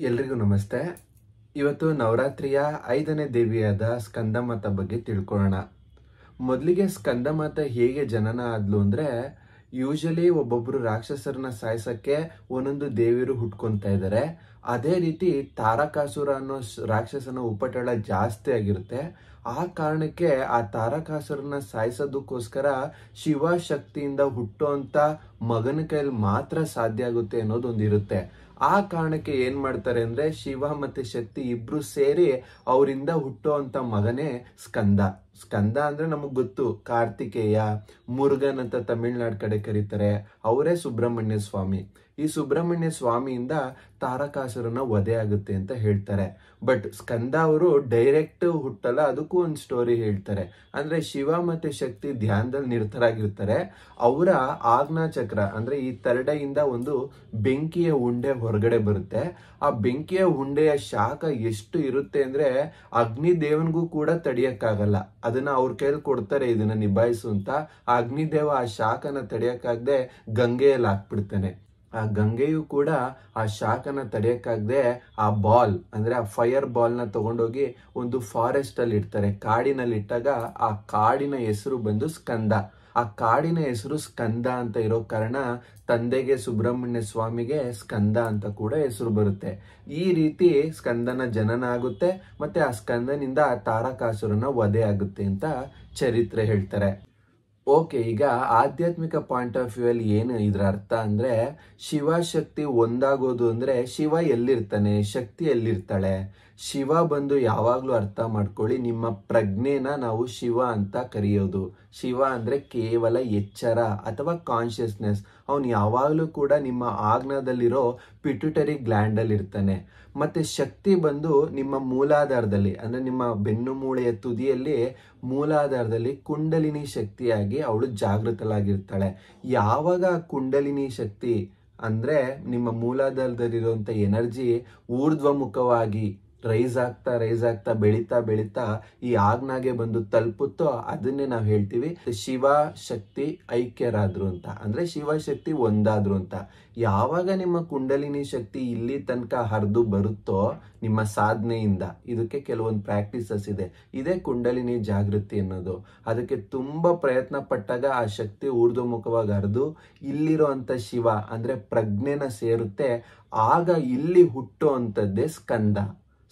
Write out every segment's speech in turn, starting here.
ಎಲ್ರಿಗೂ ನಮಸ್ತೆ. ಇವತ್ತು ನವರಾತ್ರಿಯ 5ನೇ ದೇವಿಯಾದ ಸ್ಕಂದಮಾತ ಬಗ್ಗೆ ತಿಳ್ಕೊಳ್ಳೋಣ. ಮೊದಲಿಗೆ ಸ್ಕಂದಮಾತ ಹೇಗೆ ಜನನ ಆದ್ಲು ಅಂದ್ರೆ, ಯೂಶಲಿ ಒಬ್ಬೊಬ್ರು ರಾಕ್ಷಸರನ್ನ ಸಾಯಿಸಕ್ಕೆ ಒಂದೊಂದು ದೇವಿಯರು ಹುಟ್ಕೊಂತ ಇದ್ದಾರೆ. ಅದೇ ರೀತಿ ತಾರಕಾಸುರ ಅನ್ನೋ ರಾಕ್ಷಸನ ಉಪಟಳ ಜಾಸ್ತಿ ಆಗಿರುತ್ತೆ. ಆ ಕಾರಣಕ್ಕೆ ಆ ತಾರಕಾಸುರನ ಸಾಯಿಸೋದಕ್ಕೋಸ್ಕರ ಶಿವ ಶಕ್ತಿಯಿಂದ ಹುಟ್ಟುವಂತ ಮಗನ ಕೈಯಲ್ಲಿ ಮಾತ್ರ ಸಾಧ್ಯ ಆಗುತ್ತೆ ಅನ್ನೋದೊಂದಿರುತ್ತೆ. ಆ ಕಾರಣಕ್ಕೆ ಏನ್ ಮಾಡ್ತಾರೆ ಅಂದ್ರೆ, ಶಿವ ಮತ್ತೆ ಶಕ್ತಿ ಇಬ್ರು ಸೇರಿ ಅವರಿಂದ ಹುಟ್ಟುವಂತ ಮಗನೇ ಸ್ಕಂದ. ಸ್ಕಂದ ಅಂದ್ರೆ ನಮಗ್ ಗೊತ್ತು, ಕಾರ್ತಿಕೇಯ, ಮುರುಗನ್ ಅಂತ ತಮಿಳ್ನಾಡು ಕಡೆ ಕರೀತಾರೆ, ಅವರೇ ಸುಬ್ರಹ್ಮಣ್ಯ ಸ್ವಾಮಿ. ಈ ಸುಬ್ರಹ್ಮಣ್ಯ ಸ್ವಾಮಿಯಿಂದ ತಾರಕಾಸುರನ ವಧೆ ಆಗುತ್ತೆ ಅಂತ ಹೇಳ್ತಾರೆ. ಬಟ್ ಸ್ಕಂದ ಅವರು ಡೈರೆಕ್ಟ್ ಹುಟ್ಟಲ್ಲ, ಅದಕ್ಕೂ ಒಂದು ಸ್ಟೋರಿ ಹೇಳ್ತಾರೆ. ಅಂದ್ರೆ ಶಿವ ಮತ್ತೆ ಶಕ್ತಿ ಧ್ಯಾನದಲ್ಲಿ ನಿರತರಾಗಿರ್ತಾರೆ. ಅವರ ಆಜ್ಞಾ ಚಕ್ರ ಅಂದ್ರೆ ಈ ತರಡೆಯಿಂದ ಒಂದು ಬೆಂಕಿಯ ಉಂಡೆ ಹೊರಗಡೆ ಬರುತ್ತೆ. ಆ ಬೆಂಕಿಯ ಉಂಡೆಯ ಶಾಖ ಎಷ್ಟು ಇರುತ್ತೆ ಅಂದ್ರೆ ಅಗ್ನಿ ದೇವನಿಗೂ ಕೂಡ ತಡಿಯಕ್ಕಾಗಲ್ಲ. ಅದನ್ನ ಅವ್ರ ಕೈಯಲ್ಲಿ ಕೊಡ್ತಾರೆ, ಇದನ್ನ ನಿಭಾಯಿಸು ಅಂತ. ಆ ಅಗ್ನಿದೇವ ಆ ಶಾಖನ ತಡೆಯಕ್ಕಾಗದೆ ಗಂಗೆಯಲ್ಲಿ ಹಾಕ್ಬಿಡ್ತಾನೆ. ಆ ಗಂಗೆಯು ಕೂಡ ಆ ಶಾಖನ ತಡೆಯಕ್ಕಾಗದೆ ಆ ಬಾಲ್ ಅಂದ್ರೆ ಆ ಫೈರ್ ಬಾಲ್ ನ ತಗೊಂಡೋಗಿ ಒಂದು ಫಾರೆಸ್ಟ್ ಅಲ್ಲಿ ಇಡ್ತಾರೆ. ಕಾಡಿನಲ್ಲಿ ಇಟ್ಟಾಗ ಆ ಕಾಡಿನ ಹೆಸರು ಬಂದು ಸ್ಕಂದ. ಆ ಕಾಡಿನ ಹೆಸರು ಸ್ಕಂದ ಅಂತ ಇರೋ ಕಾರಣ ತಂದೆಗೆ ಸುಬ್ರಹ್ಮಣ್ಯ ಸ್ವಾಮಿಗೆ ಸ್ಕಂದ ಅಂತ ಕೂಡ ಹೆಸರು ಬರುತ್ತೆ. ಈ ರೀತಿ ಸ್ಕಂದನ ಜನನ ಆಗುತ್ತೆ, ಮತ್ತೆ ಆ ಸ್ಕಂದನಿಂದ ಆ ತಾರಕಾಸುರನ ವಧೆ ಆಗುತ್ತೆ ಅಂತ ಚರಿತ್ರೆ ಹೇಳ್ತಾರೆ. ಓಕೆ, ಈಗ ಆಧ್ಯಾತ್ಮಿಕ ಪಾಯಿಂಟ್ ಆಫ್ ವ್ಯೂ ಅಲ್ಲಿ ಏನು ಇದ್ರ ಅರ್ಥ ಅಂದ್ರೆ, ಶಿವ ಶಕ್ತಿ ಒಂದಾಗೋದು ಅಂದ್ರೆ ಶಿವ ಎಲ್ಲಿರ್ತಾನೆ, ಶಕ್ತಿ ಎಲ್ಲಿರ್ತಾಳೆ. ಶಿವ ಬಂದು ಯಾವಾಗ್ಲೂ ಅರ್ಥ ಮಾಡ್ಕೊಳ್ಳಿ, ನಿಮ್ಮ ಪ್ರಜ್ಞೆನ ನಾವು ಶಿವ ಅಂತ ಕರೆಯೋದು. ಶಿವ ಅಂದ್ರೆ ಕೇವಲ ಎಚ್ಚರ ಅಥವಾ ಕಾನ್ಶಿಯಸ್ನೆಸ್. ಅವನು ಯಾವಾಗ್ಲೂ ಕೂಡ ನಿಮ್ಮ ಆಜ್ಞಾದಲ್ಲಿರೋ ಪಿಟ್ಯುಟರಿ ಗ್ಲ್ಯಾಂಡ್ ಅಲ್ಲಿ ಇರ್ತಾನೆ. ಮತ್ತೆ ಶಕ್ತಿ ಬಂದು ನಿಮ್ಮ ಮೂಲಾಧಾರದಲ್ಲಿ ಅಂದ್ರೆ ನಿಮ್ಮ ಬೆನ್ನು ಮೂಳೆಯ ತುದಿಯಲ್ಲಿ ಮೂಲಾಧಾರದಲ್ಲಿ ಕುಂಡಲಿನಿ ಶಕ್ತಿಯಾಗಿ ಅವಳು ಜಾಗೃತಳಾಗಿರ್ತಾಳೆ. ಯಾವಾಗ ಕುಂಡಲಿನಿ ಶಕ್ತಿ ಅಂದ್ರೆ ನಿಮ್ಮ ಮೂಲಾಧಾರದಲ್ಲಿರುವಂತ ಎನರ್ಜಿ ಊರ್ಧ್ವಮುಖವಾಗಿ ರೈಸ್ ಆಗ್ತಾ ಬೆಳೀತಾ ಈ ಆಜ್ಞಾಗೆ ಬಂದು ತಲುಪುತ್ತೋ ಅದನ್ನೇ ನಾವು ಹೇಳ್ತೀವಿ ಶಿವ ಶಕ್ತಿ ಐಕ್ಯರಾದ್ರು ಅಂತ. ಅಂದ್ರೆ ಶಿವ ಶಕ್ತಿ ಒಂದಾದ್ರು ಅಂತ. ಯಾವಾಗ ನಿಮ್ಮ ಕುಂಡಲಿನಿ ಶಕ್ತಿ ಇಲ್ಲಿ ತನಕ ಹರಿದು ಬರುತ್ತೋ ನಿಮ್ಮ ಸಾಧನೆಯಿಂದ, ಇದಕ್ಕೆ ಕೆಲವೊಂದು ಪ್ರಾಕ್ಟೀಸಸ್ ಇದೆ, ಇದೇ ಕುಂಡಲಿನಿ ಜಾಗೃತಿ ಅನ್ನೋದು. ಅದಕ್ಕೆ ತುಂಬಾ ಪ್ರಯತ್ನ ಪಟ್ಟಾಗ ಆ ಶಕ್ತಿ ಊರ್ಧ್ವಮುಖವಾಗಿ ಹರಿದು ಇಲ್ಲಿರುವಂತ ಶಿವ ಅಂದ್ರೆ ಪ್ರಜ್ಞೆನ ಸೇರುತ್ತೆ. ಆಗ ಇಲ್ಲಿ ಹುಟ್ಟುವಂಥದ್ದೇ ಸ್ಕಂದ.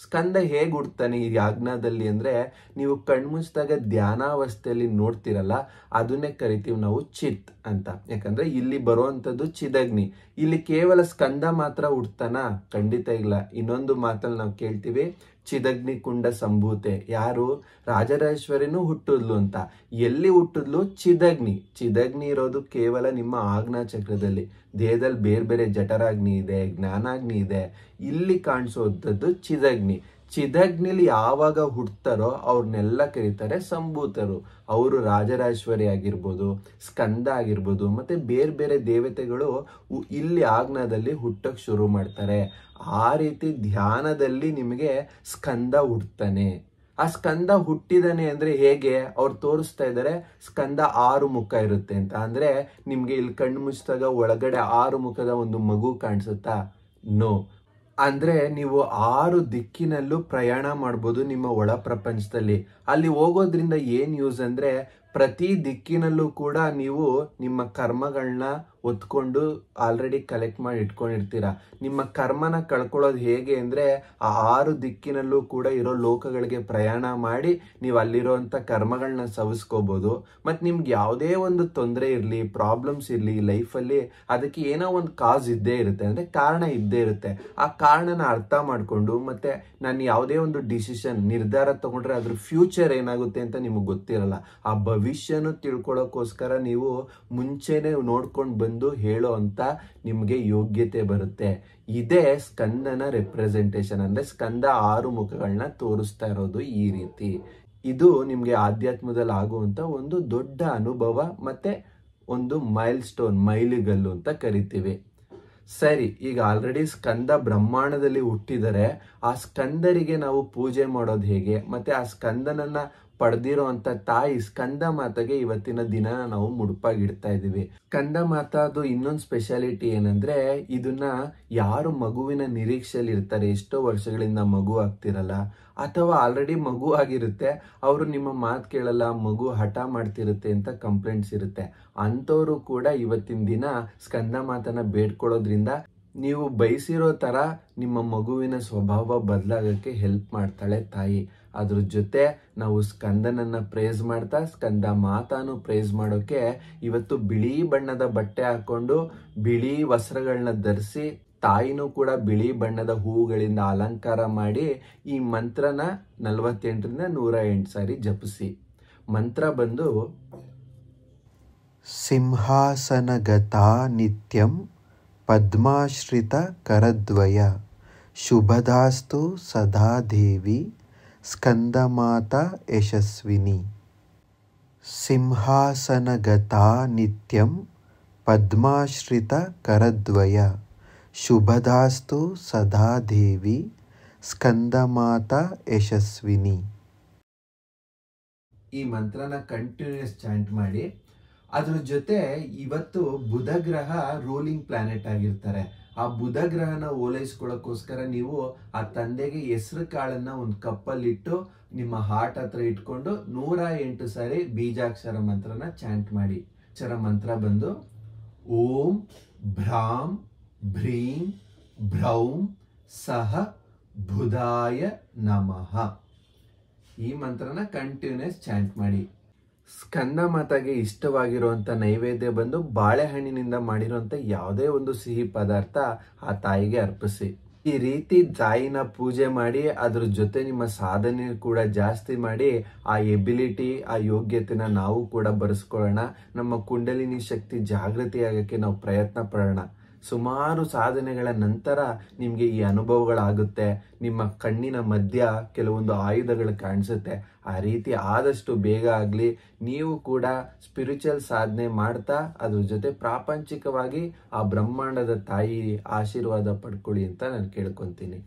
ಸ್ಕಂದ ಹೇಗೆ ಹುಡ್ತಾನೆ ಈ ಆಜ್ಞಾದಲ್ಲಿ ಅಂದ್ರೆ, ನೀವು ಕಣ್ಮುಚ್ಚಿದಾಗ ಧ್ಯಾನಾವಸ್ಥೆಯಲ್ಲಿ ನೋಡ್ತಿರಲ್ಲ, ಅದನ್ನೇ ಕರಿತೀವಿ ನಾವು ಚಿತ್ ಅಂತ. ಯಾಕಂದ್ರೆ ಇಲ್ಲಿ ಬರುವಂತದ್ದು ಚಿದಗ್ನಿ. ಇಲ್ಲಿ ಕೇವಲ ಸ್ಕಂದ ಮಾತ್ರ ಹುಡ್ತಾನ? ಖಂಡಿತ ಇಲ್ಲ. ಇನ್ನೊಂದು ಮಾತಲ್ಲಿ ನಾವು ಕೇಳ್ತೀವಿ, ಚಿದಗ್ನಿ ಕುಂಡ ಸಂಭೂತೆ. ಯಾರು? ರಾಜರಾಜೇಶ್ವರಿನೂ ಹುಟ್ಟಿದ್ಲು ಅಂತ. ಎಲ್ಲಿ ಹುಟ್ಟಿದ್ಲು? ಚಿದಗ್ನಿ. ಚಿದಗ್ನಿ ಇರೋದು ಕೇವಲ ನಿಮ್ಮ ಆಜ್ಞಾ ಚಕ್ರದಲ್ಲಿ. ದೇಹದಲ್ಲಿ ಬೇರೆ ಬೇರೆ ಜಠರಾಗ್ನಿ ಇದೆ, ಜ್ಞಾನಾಗ್ನಿ ಇದೆ. ಇಲ್ಲಿ ಕಾಣಿಸೋದದ್ದು ಚಿದಗ್ನಿ. ಚಿದಗ್ನಿಲಿ ಯಾವಾಗ ಹುಡ್ತಾರೋ ಅವ್ರನ್ನೆಲ್ಲ ಕರೀತಾರೆ ಸಂಭೂತರು. ಅವರು ರಾಜರಾಜೇಶ್ವರಿ ಆಗಿರ್ಬೋದು, ಸ್ಕಂದ ಆಗಿರ್ಬೋದು, ಮತ್ತೆ ಬೇರೆ ಬೇರೆ ದೇವತೆಗಳು ಇಲ್ಲಿ ಆಜ್ಞಾದಲ್ಲಿ ಹುಟ್ಟಕ್ ಶುರು ಮಾಡ್ತಾರೆ. ಆ ರೀತಿ ಧ್ಯಾನದಲ್ಲಿ ನಿಮಗೆ ಸ್ಕಂದ ಹುಡ್ತಾನೆ. ಆ ಸ್ಕಂದ ಹುಟ್ಟಿದಾನೆ ಅಂದ್ರೆ ಹೇಗೆ? ಅವ್ರು ತೋರಿಸ್ತಾ ಇದ್ದಾರೆ, ಸ್ಕಂದ 6 ಮುಖ ಇರುತ್ತೆ ಅಂತ. ಅಂದ್ರೆ ನಿಮ್ಗೆ ಇಲ್ಲಿ ಕಣ್ಣು ಮುಚ್ಚಿದಾಗ ಒಳಗಡೆ 6 ಮುಖದ ಒಂದು ಮಗು ಕಾಣಿಸುತ್ತಾ? ನೋ. ಅಂದ್ರೆ ನೀವು 6 ದಿಕ್ಕಿನಲ್ಲೂ ಪ್ರಯಾಣ ಮಾಡ್ಬೋದು ನಿಮ್ಮ ಒಳ ಪ್ರಪಂಚದಲ್ಲಿ. ಅಲ್ಲಿ ಹೋಗೋದ್ರಿಂದ ಏನ್ ಯೂಸ್ ಅಂದ್ರೆ, ಪ್ರತಿ ದಿಕ್ಕಿನಲ್ಲೂ ಕೂಡ ನೀವು ನಿಮ್ಮ ಕರ್ಮಗಳನ್ನ ಒತ್ಕೊಂಡು ಆಲ್ರೆಡಿ ಕಲೆಕ್ಟ್ ಮಾಡಿ ಇಟ್ಕೊಂಡಿರ್ತೀರ. ನಿಮ್ಮ ಕರ್ಮನ ಕಳ್ಕೊಳ್ಳೋದು ಹೇಗೆ ಅಂದ್ರೆ, ಆ 6 ದಿಕ್ಕಿನಲ್ಲೂ ಕೂಡ ಇರೋ ಲೋಕಗಳಿಗೆ ಪ್ರಯಾಣ ಮಾಡಿ ನೀವು ಅಲ್ಲಿರೋಂಥ ಕರ್ಮಗಳನ್ನ ಸವಿಸ್ಕೋಬಹುದು. ಮತ್ತು ನಿಮ್ಗೆ ಯಾವುದೇ ಒಂದು ತೊಂದರೆ ಇರಲಿ, ಪ್ರಾಬ್ಲಮ್ಸ್ ಇರಲಿ ಲೈಫಲ್ಲಿ, ಅದಕ್ಕೆ ಏನೋ ಒಂದು ಕಾಸ್ ಇದ್ದೇ ಇರುತ್ತೆ, ಅಂದ್ರೆ ಕಾರಣ ಇದ್ದೇ ಇರುತ್ತೆ. ಆ ಕಾರಣನ ಅರ್ಥ ಮಾಡಿಕೊಂಡು ಮತ್ತೆ ನಾನು ಯಾವುದೇ ಒಂದು ಡಿಸಿಷನ್ ನಿರ್ಧಾರ ತಗೊಂಡ್ರೆ ಅದ್ರ ಫ್ಯೂಚರ್ ಏನಾಗುತ್ತೆ ಅಂತ ನಿಮಗೆ ಗೊತ್ತಿರಲ್ಲ. ಆ ಭವಿಷ್ಯನು ತಿಳ್ಕೊಳ್ಳೋಕ್ಕೋಸ್ಕರ ನೀವು ಮುಂಚೆನೆ ನೋಡ್ಕೊಂಡು ಬಂದು ಹೇಳೋ ಅಂತ ನಿಮ್ಗೆ ಯೋಗ್ಯತೆ ಬರುತ್ತೆ. ಇದೇ ಸ್ಕಂದನ ರೆಪ್ರೆಸೆಂಟೇಷನ್. ಅಂದ್ರೆ ಸ್ಕಂದ 6 ಮುಖಗಳನ್ನ ತೋರಿಸ್ತಾ ಇರೋದು ಈ ರೀತಿ. ಇದು ನಿಮ್ಗೆ ಆಧ್ಯಾತ್ಮದಲ್ಲಿ ಆಗುವಂತ ಒಂದು ದೊಡ್ಡ ಅನುಭವ ಮತ್ತೆ ಒಂದು ಮೈಲ್ ಸ್ಟೋನ್, ಮೈಲಿಗಲ್ಲು ಅಂತ ಕರಿತೀವಿ. ಸರಿ, ಈಗ ಆಲ್ರೆಡಿ ಸ್ಕಂದ ಬ್ರಹ್ಮಾಂಡದಲ್ಲಿ ಹುಟ್ಟಿದರೆ ಆ ಸ್ಕಂದರಿಗೆ ನಾವು ಪೂಜೆ ಮಾಡೋದು ಹೇಗೆ, ಮತ್ತೆ ಆ ಸ್ಕಂದನನ್ನ ಪಡೆದಿರೋಂಥ ತಾಯಿ ಸ್ಕಂದ ಮಾತೆಗೆ ಇವತ್ತಿನ ದಿನ ನಾವು ಮುಡುಪಾಗಿಡ್ತಾ ಇದ್ದೀವಿ. ಸ್ಕಂದ ಮಾತಾದು ಇನ್ನೊಂದು ಸ್ಪೆಷಾಲಿಟಿ ಏನಂದ್ರೆ, ಇದನ್ನ ಯಾರು ಮಗುವಿನ ನಿರೀಕ್ಷೆಯಲ್ಲಿ ಇರ್ತಾರೆ, ಎಷ್ಟೋ ವರ್ಷಗಳಿಂದ ಮಗು ಆಗ್ತಿರಲ್ಲ ಅಥವಾ ಆಲ್ರೆಡಿ ಮಗು ಆಗಿರುತ್ತೆ, ಅವರು ನಿಮ್ಮ ಮಾತು ಕೇಳಲ್ಲ, ಮಗು ಹಠ ಮಾಡ್ತಿರುತ್ತೆ ಅಂತ ಕಂಪ್ಲೇಂಟ್ಸ್ ಇರುತ್ತೆ. ಅಂಥವ್ರು ಕೂಡ ಇವತ್ತಿನ ದಿನ ಸ್ಕಂದ ಮಾತನ್ನ ಬೇಡ್ಕೊಳ್ಳೋದ್ರಿಂದ ನೀವು ಬಯಸಿರೋ ಥರ ನಿಮ್ಮ ಮಗುವಿನ ಸ್ವಭಾವ ಬದಲಾಗಕ್ಕೆ ಹೆಲ್ಪ್ ಮಾಡ್ತಾಳೆ ತಾಯಿ. ಅದ್ರ ಜೊತೆ ನಾವು ಸ್ಕಂದನನ್ನ ಪ್ರೇಸ್ ಮಾಡ್ತಾ ಸ್ಕಂದ ಮಾತಾನು ಪ್ರೇಸ್ ಮಾಡೋಕೆ ಇವತ್ತು ಬಿಳಿ ಬಣ್ಣದ ಬಟ್ಟೆ ಹಾಕೊಂಡು ಬಿಳಿ ವಸ್ತ್ರಗಳನ್ನ ಧರಿಸಿ ತಾಯಿನೂ ಕೂಡ ಬಿಳಿ ಬಣ್ಣದ ಹೂವುಗಳಿಂದ ಅಲಂಕಾರ ಮಾಡಿ ಈ ಮಂತ್ರನ 48ರಿಂದ 108 ಸಾರಿ ಜಪಿಸಿ. ಮಂತ್ರ ಬಂದು ಸಿಂಹಾಸನಗತಾ ನಿತ್ಯಂ ಪದ್ಮಾಶ್ರಿತ ಕರದ್ವಯ ಶುಭದಾಸ್ತು ಸದಾ ದೇವಿ ಸ್ಕಂದಮಾತಾ ಯಶಸ್ವಿನಿ. ಸಿಂಹಾಸನಗತಾ ನಿತ್ಯಂ ಪದ್ಮಾಶ್ರಿತ ಕರದ್ವಯ ಶುಭದಾಸ್ತು ಸದಾ ದೇವಿ ಸ್ಕಂದಮಾತಾ ಯಶಸ್ವಿನಿ. ಈ ಮಂತ್ರನ ಕಂಟಿನ್ಯೂಸ್ ಚಾಂಟ್ ಮಾಡಿ. ಅದ್ರ ಜೊತೆ ಇವತ್ತು ಬುಧ ಗ್ರಹ ರೂಲಿಂಗ್ ಪ್ಲಾನೆಟ್ ಆಗಿರ್ತಾರೆ. ಆ ಬುಧ ಗ್ರಹನ ಓಲೈಸ್ಕೊಳ್ಳೋಕ್ಕೋಸ್ಕರ ನೀವು ಆ ತಂದೆಗೆ ಹೆಸರು ಕಾಳನ್ನ ಒಂದು ಕಪ್ಪಲ್ಲಿಟ್ಟು ನಿಮ್ಮ ಹಾರ್ಟ್ ಹತ್ರ ಇಟ್ಕೊಂಡು 108 ಸಾರಿ ಬೀಜಾಕ್ಷರ ಮಂತ್ರನ ಚಾಂಟ್ ಮಾಡಿ. ಅಕ್ಷರ ಮಂತ್ರ ಬಂದು ಓಂ ಭ್ರಾಂ ಭ್ರೀಂ ಭ್ರೌಂ ಸಹ ಬುಧಾಯ ನಮಃ. ಈ ಮಂತ್ರನ ಕಂಟಿನ್ಯೂಸ್ ಚಾಂಟ್ ಮಾಡಿ. ಸ್ಕಂದ ಮಾತಾಗೆ ಇಷ್ಟವಾಗಿರುವಂಥ ನೈವೇದ್ಯ ಬಂದು ಬಾಳೆಹಣ್ಣಿನಿಂದ ಮಾಡಿರುವಂಥ ಯಾವುದೇ ಒಂದು ಸಿಹಿ ಪದಾರ್ಥ ಆ ತಾಯಿಗೆ ಅರ್ಪಿಸಿ. ಈ ರೀತಿ ತಾಯಿನ ಪೂಜೆ ಮಾಡಿ ಅದ್ರ ಜೊತೆ ನಿಮ್ಮ ಸಾಧನೆ ಕೂಡ ಜಾಸ್ತಿ ಮಾಡಿ ಆ ಎಬಿಲಿಟಿ, ಆ ಯೋಗ್ಯತೆನ ನಾವು ಕೂಡ ಬರೆಸ್ಕೊಳ್ಳೋಣ. ನಮ್ಮ ಕುಂಡಲಿನಿ ಶಕ್ತಿ ಜಾಗೃತಿ ಆಗಕ್ಕೆ ನಾವು ಪ್ರಯತ್ನ ಪಡೋಣ. ಸುಮಾರು ಸಾಧನೆಗಳ ನಂತರ ನಿಮಗೆ ಈ ಅನುಭವಗಳಾಗುತ್ತೆ. ನಿಮ್ಮ ಕಣ್ಣಿನ ಮಧ್ಯ ಕೆಲವೊಂದು ಆಯುಧಗಳು ಕಾಣಿಸುತ್ತೆ. ಆ ರೀತಿ ಆದಷ್ಟು ಬೇಗ ಆಗಲಿ. ನೀವು ಕೂಡ ಸ್ಪಿರಿಚುವಲ್ ಸಾಧನೆ ಮಾಡ್ತಾ ಅದ್ರ ಜೊತೆ ಪ್ರಾಪಂಚಿಕವಾಗಿ ಆ ಬ್ರಹ್ಮಾಂಡದ ತಾಯಿ ಆಶೀರ್ವಾದ ಪಡ್ಕೊಳ್ಳಿ ಅಂತ ನಾನು ಕೇಳ್ಕೊತೀನಿ.